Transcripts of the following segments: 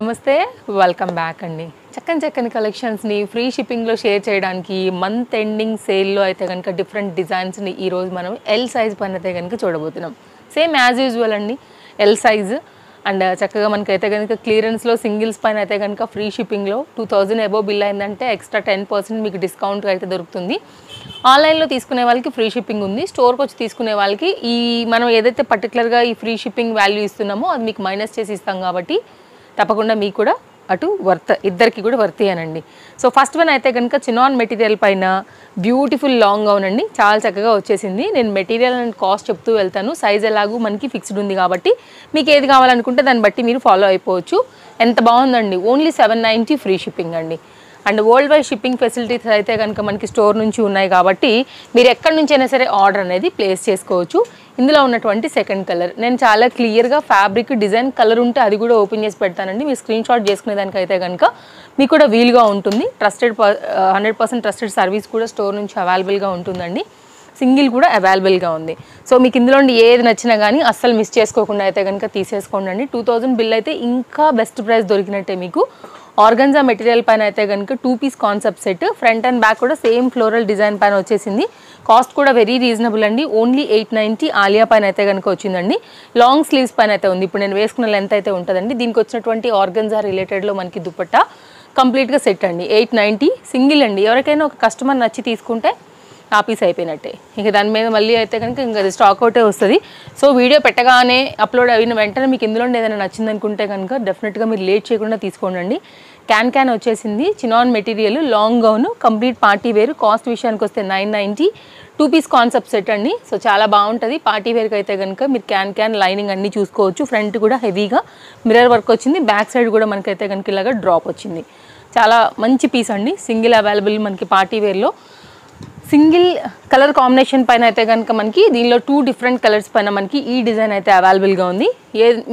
నమస్తే welcome back అండి. చక్కని కలెక్షన్స్ని ఫ్రీ షిప్పింగ్లో షేర్ చేయడానికి మంత్ ఎండింగ్ సేల్లో అయితే కనుక డిఫరెంట్ డిజైన్స్ని ఈరోజు మనం ఎల్ సైజ్ పైన అయితే కనుక చూడబోతున్నాం. సేమ్ యాజ్ యూజువల్ అండి, ఎల్ సైజ్ అండ్ చక్కగా మనకైతే కనుక క్లియరెన్స్లో సింగిల్స్ పైన అయితే కనుక ఫ్రీ షిప్పింగ్లో 2000 అబోవ్ బిల్ అయిందంటే ఎక్స్ట్రా 10% మీకు డిస్కౌంట్ అయితే దొరుకుతుంది. ఆన్లైన్లో తీసుకునే వాళ్ళకి ఫ్రీ షిప్పింగ్ ఉంది. స్టోర్కి వచ్చి తీసుకునే వాళ్ళకి ఈ మనం ఏదైతే పర్టికులర్గా ఈ ఫ్రీ షిప్పింగ్ వాల్యూ ఇస్తున్నామో అది మీకు మైనస్ చేసి ఇస్తాం కాబట్టి తప్పకుండా మీకు కూడా అటు వర్త్, ఇద్దరికి కూడా వర్త్ అనండి. సో ఫస్ట్ వన్ అయితే కనుక చినాన్ మెటీరియల్ పైన బ్యూటిఫుల్ లాంగ్ గౌన్ అండి, చాలా చక్కగా వచ్చేసింది. నేను మెటీరియల్ అండ్ కాస్ట్ చెప్తూ వెళ్తాను. సైజ్ ఎలాగూ మనకి ఫిక్స్డ్ ఉంది కాబట్టి మీకు ఏది కావాలనుకుంటే దాన్ని బట్టి మీరు ఫాలో అయిపోవచ్చు. ఎంత బాగుందండి, ఓన్లీ 790 ఫ్రీ షిప్పింగ్ అండి. And world wide shipping facilities అయితే కనుక మనకి స్టోర్ నుంచి ఉన్నాయి కాబట్టి మీరు ఎక్కడి నుంచి అయినా సరే ఆర్డర్ అనేది ప్లేస్ చేసుకోవచ్చు. ఇందులో ఉన్నటువంటి సెకండ్ కలర్ నేను చాలా క్లియర్గా ఫ్యాబ్రిక్ డిజైన్ కలర్ ఉంటే అది కూడా ఓపెన్ చేసి పెడతానండి. మీరు స్క్రీన్ షాట్ చేసుకునే దానికైతే కనుక మీకు కూడా వీలుగా ఉంటుంది. 100% ట్రస్టెడ్ సర్వీస్ కూడా స్టోర్ నుంచి అవైలబుల్గా ఉంటుందండి. సింగిల్ కూడా అవైలబుల్గా ఉంది. సో మీకు ఇందులో ఏది నచ్చినా కానీ అస్సలు మిస్ చేసుకోకుండా అయితే కనుక తీసేసుకోండి. 2000 బిల్ అయితే ఇంకా బెస్ట్ ప్రైస్ దొరికినట్టే మీకు. ఆర్గన్జా మెటీరియల్ పైన అయితే కనుక 2 piece concept set, front and back కూడా సేమ్ ఫ్లోరల్ డిజైన్ పైన వచ్చేసింది. కాస్ట్ కూడా వెరీ రీజనబుల్ అండి, ఓన్లీ 890 ఆలియా పైన అయితే కనుక వచ్చిందండి. లాంగ్ స్లీవ్స్ పైన అయితే ఉంది. ఇప్పుడు నేను వేసుకున్న లెంత్ అయితే ఉంటుందండి. దీనికి వచ్చినటువంటి ఆర్గన్జా రిలేటెడ్లో మనకి దుపట్టా కంప్లీట్గా సెట్ అండి. 890 సింగిల్ అండి. ఎవరికైనా ఒక కస్టమర్ నచ్చి తీసుకుంటే ఆ పీస్ అయిపోయినట్టే. ఇక దాని మీద మళ్ళీ అయితే కనుక ఇంకా అది స్టాక్ అవుటే వస్తుంది. సో వీడియో పెట్టగానే అప్లోడ్ అయిన వెంటనే మీకు ఇందులో ఏదైనా నచ్చింది అనుకుంటే కనుక డెఫినెట్గా మీరు లేట్ చేయకుండా తీసుకోండి. క్యాన్ వచ్చేసింది, chinon material, long gown, complete party wear. Cost విషయానికి వస్తే 990, 2 పీస్ కాన్సెప్ట్ సెట్ అండి. సో చాలా బాగుంటుంది. పార్టీ వేర్కి అయితే కనుక మీరు క్యాన్ లైనింగ్ అన్నీ చూసుకోవచ్చు. ఫ్రంట్ కూడా హెవీగా మిర్రర్ వర్క్ వచ్చింది, బ్యాక్ సైడ్ కూడా మనకైతే కనుక ఇలాగా డ్రాప్ వచ్చింది. చాలా మంచి పీస్ అండి. సింగిల్ అవైలబుల్ మనకి పార్టీ వేర్లో. సింగిల్ కలర్ కాంబినేషన్ పైన అయితే కనుక మనకి దీనిలో 2 డిఫరెంట్ కలర్స్ పైన మనకి ఈ డిజైన్ అయితే అవైలబుల్గా ఉంది.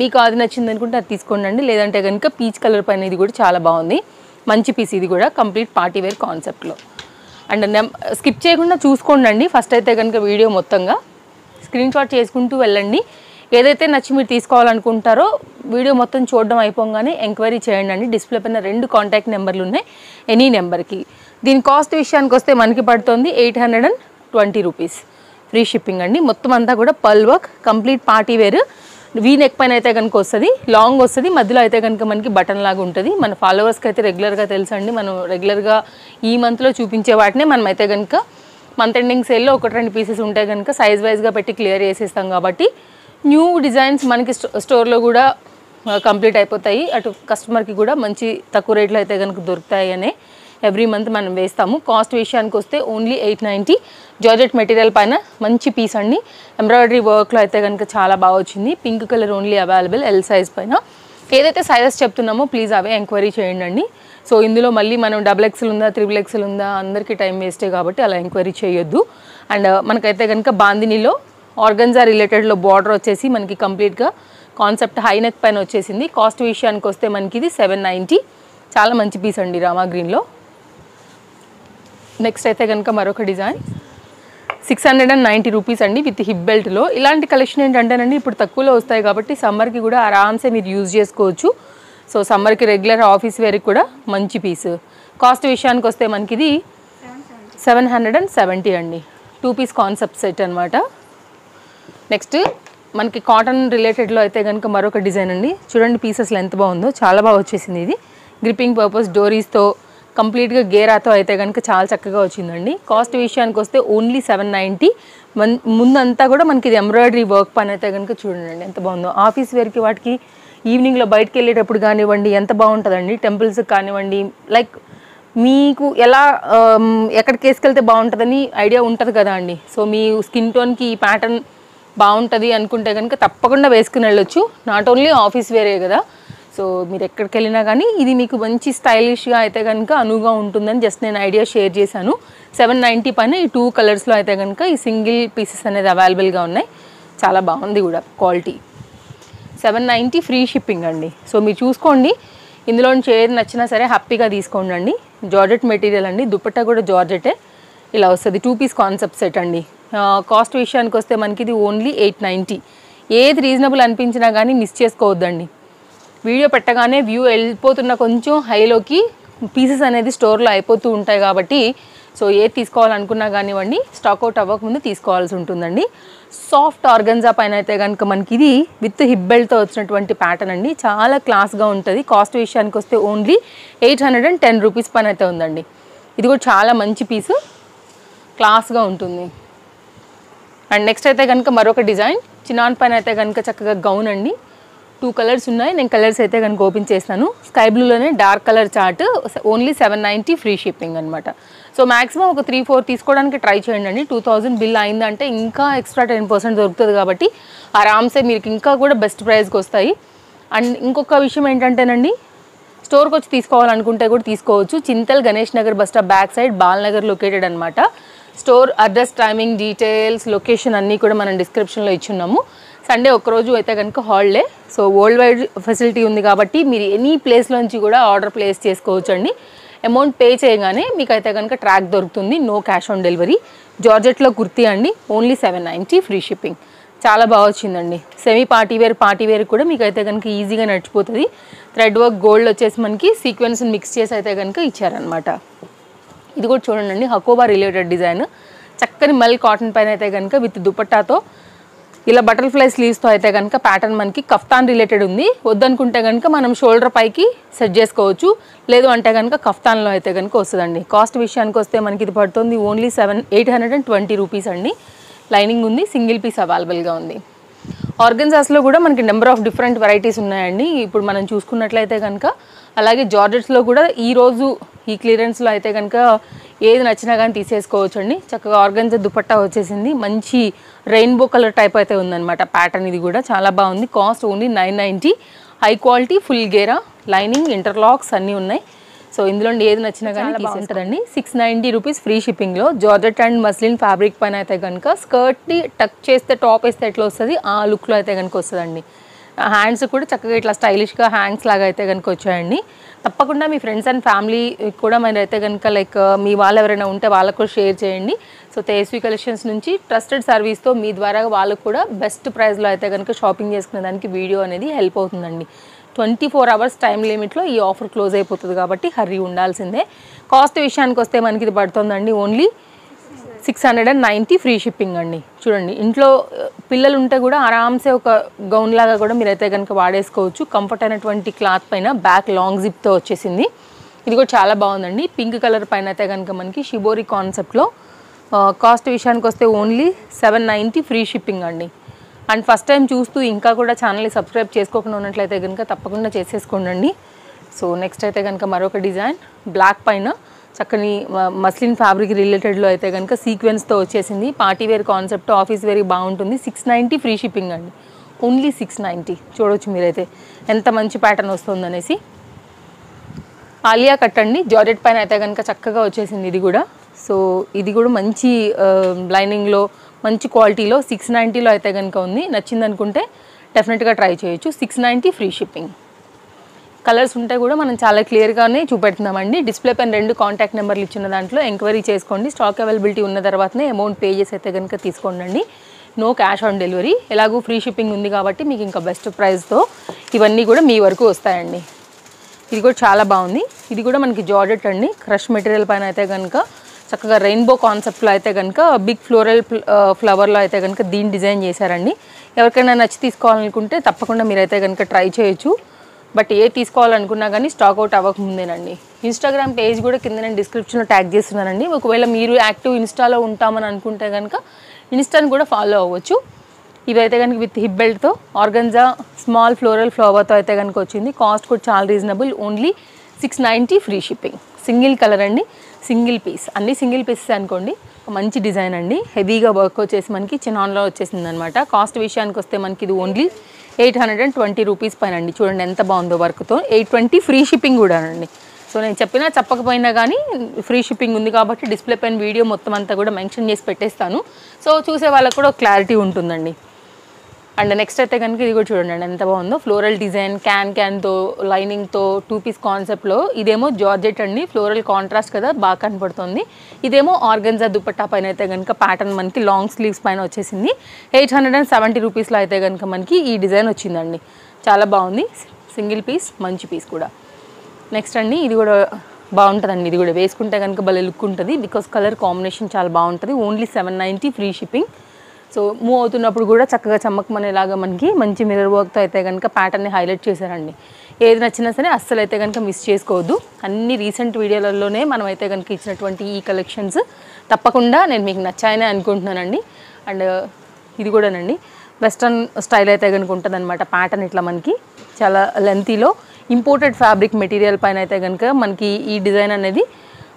మీకు అది నచ్చింది అనుకుంటే అది తీసుకోండి. లేదంటే కనుక పీచ్ కలర్ పైన ఇది కూడా చాలా బాగుంది. మంచి పీస్ ఇది కూడా కంప్లీట్ పార్టీ వేర్ కాన్సెప్ట్లో. అండ్ స్కిప్ చేయకుండా చూసుకోండి. ఫస్ట్ అయితే కనుక వీడియో మొత్తంగా స్క్రీన్ షాట్ చేసుకుంటూ వెళ్ళండి. ఏదైతే నచ్చి మీరు తీసుకోవాలనుకుంటారో వీడియో మొత్తం చూడడం అయిపోగానే ఎంక్వైరీ చేయండి. డిస్ప్లే పైన 2 కాంటాక్ట్ నెంబర్లు ఉన్నాయి, ఎనీ నెంబర్కి. దీని కాస్ట్ విషయానికి వస్తే మనకి పడుతుంది 820 రూపీస్ ఫ్రీ షిప్పింగ్ అండి. మొత్తం అంతా కూడా pearl work, complete party wear. V neck పైన అయితే కనుక వస్తుంది, లాంగ్ వస్తుంది, మధ్యలో అయితే కనుక మనకి బటన్ లాగా ఉంటుంది. మన ఫాలోవర్స్కి అయితే రెగ్యులర్గా తెలుసండి, మనం రెగ్యులర్గా ఈ మంత్లో చూపించే వాటినే మనం అయితే కనుక మంత్ ఎండింగ్ సేల్లో 1-2 పీసెస్ ఉంటే కనుక సైజ్ వైజ్గా పెట్టి క్లియర్ చేసేస్తాం కాబట్టి న్యూ డిజైన్స్ మనకి స్టోర్లో కూడా కంప్లీట్ అయిపోతాయి. అటు కస్టమర్కి కూడా మంచి తక్కువ రేట్లో అయితే కనుక దొరుకుతాయి అనే ఎవ్రీ మంత్ మనం వేస్తాము. కాస్ట్ విషయానికి వస్తే ఓన్లీ 890. జార్జెట్ మెటీరియల్ పైన మంచి పీస్ అండి. ఎంబ్రాయిడరీ వర్క్లో అయితే కనుక చాలా బాగా వచ్చింది. Pink colour only available L size పైన. ఏదైతే సైజెస్ చెప్తున్నామో ప్లీజ్ అవే ఎంక్వైరీ చేయండి. సో ఇందులో మళ్ళీ మనం XXL ఉందా, XXL ఉందా, అందరికీ టైం వేస్టే కాబట్టి అలా ఎంక్వైరీ చేయొద్దు. అండ్ మనకైతే కనుక బాందినీలో ఆర్గన్జా రిలేటెడ్లో బార్డర్ వచ్చేసి మనకి కంప్లీట్గా కాన్సెప్ట్ హై నెక్ పైన వచ్చేసింది. కాస్ట్ విషయానికి వస్తే మనకి ఇది 790. చాలా మంచి పీస్ అండి రామా గ్రీన్లో. నెక్స్ట్ అయితే కనుక మరొక డిజైన్ 690 రూపీస్ అండి విత్ హిప్ బెల్ట్లో. ఇలాంటి కలెక్షన్ ఏంటంటేనండి ఇప్పుడు తక్కువలో వస్తాయి కాబట్టి సమ్మర్కి కూడా ఆరామ్సే మీరు యూజ్ చేసుకోవచ్చు. సో సమ్మర్కి రెగ్యులర్ ఆఫీస్ వేర్కి కూడా మంచి పీస్. కాస్ట్ విషయానికి వస్తే మనకి ఇది 770 అండి. 2 పీస్ కాన్సెప్ట్ సెట్ అనమాట. నెక్స్ట్ మనకి కాటన్ రిలేటెడ్లో అయితే కనుక మరొక డిజైన్ అండి. చూడండి పీసెస్లో ఎంత బాగుందో, చాలా బాగా వచ్చేసింది. ఇది గ్రిప్పింగ్ పర్పస్ డోరీస్తో కంప్లీట్గా గేరాతో అయితే కనుక చాలా చక్కగా వచ్చిందండి. కాస్ట్ విషయానికి వస్తే ఓన్లీ 790. ముందంతా కూడా మనకి ఇది ఎంబ్రాయిడరీ వర్క్ పని అయితే కనుక చూడండి ఎంత బాగుందో. ఆఫీస్ వేర్కి వాటికి ఈవినింగ్లో బయటకు వెళ్ళేటప్పుడు కానివ్వండి ఎంత బాగుంటుందండి. టెంపుల్స్కి కానివ్వండి, లైక్ మీకు ఎలా ఎక్కడికి వేసుకెళ్తే బాగుంటుందని ఐడియా ఉంటుంది కదా అండి. సో మీ స్కిన్ టోన్కి ఈ ప్యాటర్న్ బాగుంటుంది అనుకుంటే కనుక తప్పకుండా వేసుకుని వెళ్ళొచ్చు. నాట్ ఓన్లీ ఆఫీస్ వేరే కదా, సో మీరు ఎక్కడికి వెళ్ళినా కానీ ఇది మీకు మంచి స్టైలిష్గా అయితే కనుక అనువుగా ఉంటుందని జస్ట్ నేను ఐడియా షేర్ చేశాను. 790 పైన ఈ 2 కలర్స్లో అయితే కనుక ఈ సింగిల్ పీసెస్ అనేది అవైలబుల్గా ఉన్నాయి. చాలా బాగుంది కూడా క్వాలిటీ. 790 ఫ్రీ షిప్పింగ్ అండి. సో మీరు చూసుకోండి, ఇందులో నుంచి ఏది నచ్చినా సరే హ్యాపీగా తీసుకోండి. జార్జెట్ మెటీరియల్ అండి, దుపట్టా కూడా జార్జెటే ఇలా వస్తుంది. 2 పీస్ కాన్సెప్ట్ సెట్ అండి. కాస్ట్ విషయానికి వస్తే మనకి ఇది ఓన్లీ 890. ఏది రీజనబుల్ అనిపించినా కానీ మిస్ చేసుకోవద్దండి. వీడియో పెట్టగానే వ్యూ వెళ్ళిపోతున్న కొంచెం హైలోకి పీసెస్ అనేది స్టోర్లో అయిపోతూ ఉంటాయి కాబట్టి సో ఏది తీసుకోవాలనుకున్నా కానివ్వండి స్టాక్ అవుట్ అవ్వకముందు తీసుకోవాల్సి ఉంటుందండి. సాఫ్ట్ ఆర్గన్జా పైన అయితే కనుక మనకి ఇది విత్ హిప్ బెల్ట్తో వచ్చినటువంటి ప్యాటర్న్ అండి. చాలా క్లాస్గా ఉంటుంది. కాస్ట్ విషయానికి వస్తే ఓన్లీ 810 రూపీస్ పైన అయితే ఉందండి. ఇది కూడా చాలా మంచి పీసు, క్లాస్గా ఉంటుంది. అండ్ నెక్స్ట్ అయితే కనుక మరొక డిజైన్ చినాన్ పైన అయితే కనుక చక్కగా గౌన్ అండి. 2 కలర్స్ ఉన్నాయి. నేను కలర్స్ అయితే కనుక ఓపెన్ చేస్తాను. స్కై బ్లూలోనే dark colour chart, only 790 free shipping అనమాట. సో మ్యాక్సిమం ఒక 3-4 తీసుకోవడానికి ట్రై చేయండి అండి. 2000 బిల్ అయిందంటే ఇంకా ఎక్స్ట్రా 10% దొరుకుతుంది కాబట్టి ఆరామ్సే మీకు ఇంకా కూడా బెస్ట్ ప్రైస్కి వస్తాయి. అండ్ ఇంకొక విషయం ఏంటంటేనండి, స్టోర్కి వచ్చి తీసుకోవాలనుకుంటే కూడా తీసుకోవచ్చు. Chintal Ganesh Nagar bus stop back side Balanagar located అనమాట. Store address, timing, details, location అన్నీ కూడా మనం డిస్క్రిప్షన్లో ఇచ్చున్నాము. సండే ఒక్కరోజు అయితే కనుక holiday. So world wide facility ఉంది కాబట్టి మీరు ఎనీ ప్లేస్లోంచి కూడా ఆర్డర్ ప్లేస్ చేసుకోవచ్చు అండి. అమౌంట్ పే చేయగానే మీకు అయితే కనుక ట్రాక్ దొరుకుతుంది. No cash on delivery. జార్జెట్లో కుర్తీ అండి, ఓన్లీ 790 ఫ్రీ షిప్పింగ్. చాలా బాగా వచ్చిందండి. సెమీ పార్టీ వేర్ కూడా మీకు అయితే కనుక ఈజీగా నడిచిపోతుంది. థ్రెడ్ వర్క్ గోల్డ్ వచ్చేసి మనకి సీక్వెన్స్ మిక్స్ చేసి అయితే కనుక ఇచ్చారనమాట. ఇది కూడా చూడండి, హకోబా రిలేటెడ్ డిజైన్. చక్కని మల్ కాటన్ పైన అయితే కనుక విత్ దుపట్టాతో ఇలా బటర్ఫ్లై స్లీవ్స్తో అయితే కనుక ప్యాటర్న్ మనకి కఫ్తాన్ రిలేటెడ్ ఉంది. వద్దనుకుంటే కనుక మనం షోల్డర్ పైకి సెట్ చేసుకోవచ్చు. లేదు అంటే కనుక కఫ్తాన్లో అయితే కనుక వస్తుందండి. కాస్ట్ విషయానికి వస్తే మనకి ఇది పడుతుంది ఓన్లీ 820 రూపీస్ అండి. లైనింగ్ ఉంది, సింగిల్ పీస్ అవైలబుల్గా ఉంది. ఆర్గన్జాస్లో కూడా మనకి నెంబర్ ఆఫ్ డిఫరెంట్ వెరైటీస్ ఉన్నాయండి. ఇప్పుడు మనం చూసుకున్నట్లయితే కనుక అలాగే జార్జెట్స్లో కూడా ఈరోజు ఈ క్లియరెన్స్లో అయితే కనుక ఏది నచ్చినా కానీ తీసేసుకోవచ్చు అండి. చక్కగా ఆర్గన్జా దుపట్టా వచ్చేసింది. మంచి రెయిన్బో కలర్ టైప్ అయితే ఉందన్నమాట ప్యాటర్న్. ఇది కూడా చాలా బాగుంది. Cost only 990. High quality full గేరా, లైనింగ్, ఇంటర్లాక్స్ అన్నీ ఉన్నాయి. సో ఇందులో ఏది నచ్చినా కానీ తీసుకుంటారండి. 690 రూపీస్ ఫ్రీ షిప్పింగ్లో జార్జెట్ అండ్ మస్లిన్ ఫ్యాబ్రిక్ పైన అయితే కనుక స్కర్ట్ని టక్ చేస్తే టాప్ వేస్తే ఎట్లా వస్తుంది ఆ లుక్లో అయితే కనుక వస్తుందండి. హ్యాండ్స్ కూడా చక్కగా ఇట్లా స్టైలిష్గా హ్యాండ్స్ లాగా అయితే కనుక వచ్చాయండి. తప్పకుండా మీ ఫ్రెండ్స్ అండ్ ఫ్యామిలీ కూడా మీరు అయితే కనుక లైక్ మీ వాళ్ళు ఎవరైనా ఉంటే వాళ్ళకు కూడా షేర్ చేయండి. సో తేజస్వి కలెక్షన్స్ నుంచి ట్రస్టెడ్ సర్వీస్తో మీ ద్వారా వాళ్ళకు కూడా బెస్ట్ ప్రైస్లో అయితే కనుక షాపింగ్ చేసుకునే దానికి వీడియో అనేది హెల్ప్ అవుతుందండి. 24 అవర్స్ టైం లిమిట్లో ఈ ఆఫర్ క్లోజ్ అయిపోతుంది కాబట్టి హర్రీ ఉండాల్సిందే. కాస్ట్ విషయానికి వస్తే మనకి ఇది పడుతుందండి ఓన్లీ 690 ఫ్రీ షిప్పింగ్ అండి. చూడండి, ఇంట్లో పిల్లలు ఉంటే కూడా ఆరామ్సే ఒక గౌన్ లాగా కూడా మీరైతే కనుక వాడేసుకోవచ్చు. కంఫర్ట్ అయినటువంటి క్లాత్ పైన బ్యాక్ లాంగ్ జిప్తో వచ్చేసింది. ఇది కూడా చాలా బాగుందండి. పింక్ కలర్ పైన అయితే కనుక మనకి షిబోరి కాన్సెప్ట్లో. కాస్ట్ విషయానికి వస్తే ఓన్లీ 790 ఫ్రీ షిప్పింగ్ అండి. అండ్ ఫస్ట్ టైం చూస్తూ ఇంకా కూడా ఛానల్ని సబ్స్క్రైబ్ చేసుకోకుండా ఉన్నట్లయితే కనుక తప్పకుండా చేసేసుకోండి. సో నెక్స్ట్ అయితే కనుక మరొక డిజైన్ బ్లాక్ పైన చక్కని మస్లిన్ ఫ్యాబ్రిక్ రిలేటెడ్లో అయితే కనుక సీక్వెన్స్తో వచ్చేసింది. Party wear concept, office wear బాగుంటుంది. 690 ఫ్రీ షిప్పింగ్ అండి. ఓన్లీ 690. చూడవచ్చు మీరైతే ఎంత మంచి ప్యాటర్న్ వస్తుందనేసి. ఆలియా కట్ అండి, జార్జెట్ పైన అయితే కనుక చక్కగా వచ్చేసింది ఇది కూడా. సో ఇది కూడా మంచి లైనింగ్లో మంచి క్వాలిటీలో 690లో అయితే కనుక ఉంది. నచ్చింది అనుకుంటే డెఫినెట్గా ట్రై చేయొచ్చు. 690 ఫ్రీ షిప్పింగ్. కలర్స్ ఉంటే కూడా మనం చాలా క్లియర్గానే చూపెడుతున్నామండి. డిస్ప్లే పైన 2 కాంటాక్ట్ నెంబర్లు ఇచ్చిన దాంట్లో ఎంక్వైరీ చేసుకోండి. స్టాక్ అవైలబిలిటీ ఉన్న తర్వాతనే అమౌంట్ పే చేసి అయితే కనుక తీసుకోండి. No cash on delivery. ఎలాగూ ఫ్రీ షిప్పింగ్ ఉంది కాబట్టి మీకు ఇంకా బెస్ట్ ప్రైస్తో ఇవన్నీ కూడా మీ వరకు వస్తాయండి. ఇది కూడా చాలా బాగుంది. ఇది కూడా మనకి జార్జెట్ అండి, క్రష్ మెటీరియల్ పైన అయితే కనుక చక్కగా రెయిన్బో కాన్సెప్ట్లో అయితే కనుక బిగ్ ఫ్లోరల్ ఫ్లవర్లో అయితే కనుక దీన్ని డిజైన్ చేశారండి. ఎవరికైనా నచ్చి తీసుకోవాలనుకుంటే తప్పకుండా మీరైతే కనుక ట్రై చేయొచ్చు. బట్ ఏ తీసుకోవాలనుకున్నా కానీ స్టాక్ అవుట్ అవ్వకముందేనండి. ఇన్స్టాగ్రామ్ పేజ్ కూడా కింద నేను డిస్క్రిప్షన్లో ట్యాగ్ చేస్తున్నానండి. ఒకవేళ మీరు యాక్టివ్ ఇన్స్టాలో ఉంటామని అనుకుంటే కనుక ఇన్స్టాని కూడా ఫాలో అవ్వచ్చు. ఇవైతే కనుక విత్ హిప్ బెల్ట్తో ఆర్గన్జా స్మాల్ ఫ్లోరల్ ఫ్లవర్తో అయితే కనుక వచ్చింది. కాస్ట్ కూడా చాలా reasonable. Only 690 free shipping. Single colour అండి, సింగిల్ పీస్. అన్ని సింగిల్ పీసెస్ అనుకోండి. మంచి డిజైన్ అండి. హెవీగా వర్క్ వచ్చేసి మనకి చినాన్లో వచ్చేసింది అనమాట. కాస్ట్ విషయానికి వస్తే మనకి ఇది ఓన్లీ 820 రూపీస్ పైన అండి. చూడండి ఎంత బాగుందో వర్క్తో. 820 ఫ్రీ షిప్పింగ్ కూడా అండి. సో నేను చెప్పకపోయినా కానీ ఫ్రీ షిప్పింగ్ ఉంది కాబట్టి డిస్ప్లే పైన వీడియో మొత్తం అంతా కూడా మెన్షన్ చేసి పెట్టేస్తాను. సో చూసే వాళ్ళకు కూడా క్లారిటీ ఉంటుందండి. అండ్ నెక్స్ట్ అయితే కనుక ఇది కూడా చూడండి ఎంత బాగుందో. ఫ్లోరల్ డిజైన్ క్యాన్తో లైనింగ్తో 2 పీస్ కాన్సెప్ట్లో. ఇదేమో జార్జెట్ అండి, ఫ్లోరల్ కాంట్రాస్ట్ కదా బాగా కనపడుతుంది. ఇదేమో ఆర్గన్జా దుపట్టా పైన అయితే కనుక ప్యాటర్న్ మనకి లాంగ్ స్లీవ్స్ పైన వచ్చేసింది. 870 రూపీస్లో అయితే కనుక మనకి ఈ డిజైన్ వచ్చిందండి. చాలా బాగుంది. సింగిల్ పీస్, మంచి పీస్ కూడా. నెక్స్ట్ అండి ఇది కూడా బాగుంటుందండి, ఇది కూడా వేసుకుంటే కనుక భలే లుక్ ఉంటుంది. బికాస్ కలర్ కాంబినేషన్ చాలా బాగుంటుంది. Only 790 free shipping. So move అవుతున్నప్పుడు కూడా చక్కగా చమ్మకమనేలాగా మనకి మంచి మిర్రర్ వర్క్తో అయితే కనుక ప్యాటర్న్ని హైలైట్ చేశారండి. ఏది నచ్చినా సరే అస్సలు అయితే కనుక మిస్ చేసుకోవద్దు. అన్ని రీసెంట్ వీడియోలలోనే మనం అయితే కనుక ఇచ్చినటువంటి ఈ కలెక్షన్స్ తప్పకుండా నేను మీకు నచ్చాయని అనుకుంటున్నానండి. అండ్ ఇది కూడానండి వెస్ట్రన్ స్టైల్ అయితే కనుక ఉంటుంది అనమాట. ప్యాటర్న్ ఇట్లా మనకి చాలా లెంతీలో ఇంపోర్టెడ్ ఫ్యాబ్రిక్ మెటీరియల్ పైన అయితే కనుక మనకి ఈ డిజైన్ అనేది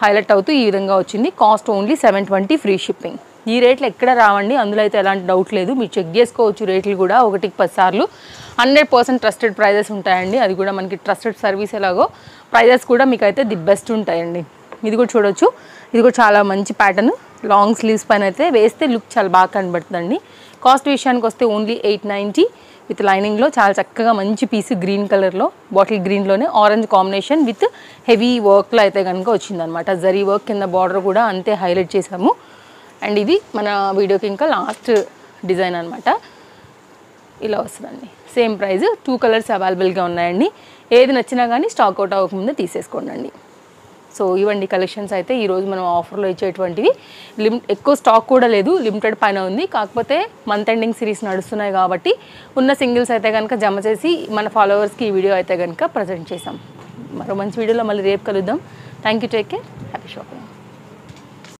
హైలైట్ అవుతూ ఈ విధంగా వచ్చింది. Cost only 720 free shipping. ఈ రేట్లు ఎక్కడ రావండి, అందులో అయితే ఎలాంటి డౌట్ లేదు. మీరు చెక్ చేసుకోవచ్చు రేట్లు కూడా, 1కి 10 సార్లు 100% ట్రస్టెడ్ ప్రైజెస్ ఉంటాయండి. అది కూడా మనకి ట్రస్టెడ్ సర్వీస్ ఎలాగో ప్రైజెస్ కూడా మీకు అయితే ది బెస్ట్ ఉంటాయండి. ఇది కూడా చూడొచ్చు, ఇది కూడా చాలా మంచి ప్యాటర్న్. లాంగ్ స్లీవ్స్ పైన అయితే వేస్తే లుక్ చాలా బాగా కనబడుతుందండి. కాస్ట్ విషయానికి వస్తే ఓన్లీ 890 విత్ లైనింగ్లో చాలా చక్కగా మంచి పీస్ గ్రీన్ కలర్లో, బాటిల్ గ్రీన్లోనే ఆరెంజ్ కాంబినేషన్ విత్ హెవీ వర్క్లో అయితే కనుక వచ్చిందనమాట. జరీ వర్క్ కింద బార్డర్ కూడా అంతే హైలైట్ చేసాము. అండ్ ఇది మన వీడియోకి ఇంకా లాస్ట్ డిజైన్ అనమాట. ఇలా వస్తుందండి. సేమ్ ప్రైస్, 2 కలర్స్ అవైలబుల్గా ఉన్నాయండి. ఏది నచ్చినా కానీ స్టాక్ అవుట్ అవ్వకముందే తీసేసుకోండి. సో ఇవండి కలెక్షన్స్ అయితే ఈరోజు మనం ఆఫర్లో ఇచ్చేటువంటివి. ఎక్కువ స్టాక్ కూడా లేదు, లిమిటెడ్ పైన ఉంది. కాకపోతే మంత్ ఎండింగ్ సిరీస్ నడుస్తున్నాయి కాబట్టి ఉన్న సింగిల్స్ అయితే కనుక జమ చేసి మన ఫాలోవర్స్కి ఈ వీడియో అయితే కనుక ప్రజెంట్ చేసాం. మరో మంచి వీడియోలో మళ్ళీ రేపు కలుద్దాం. Thank you, take care, happy shopping.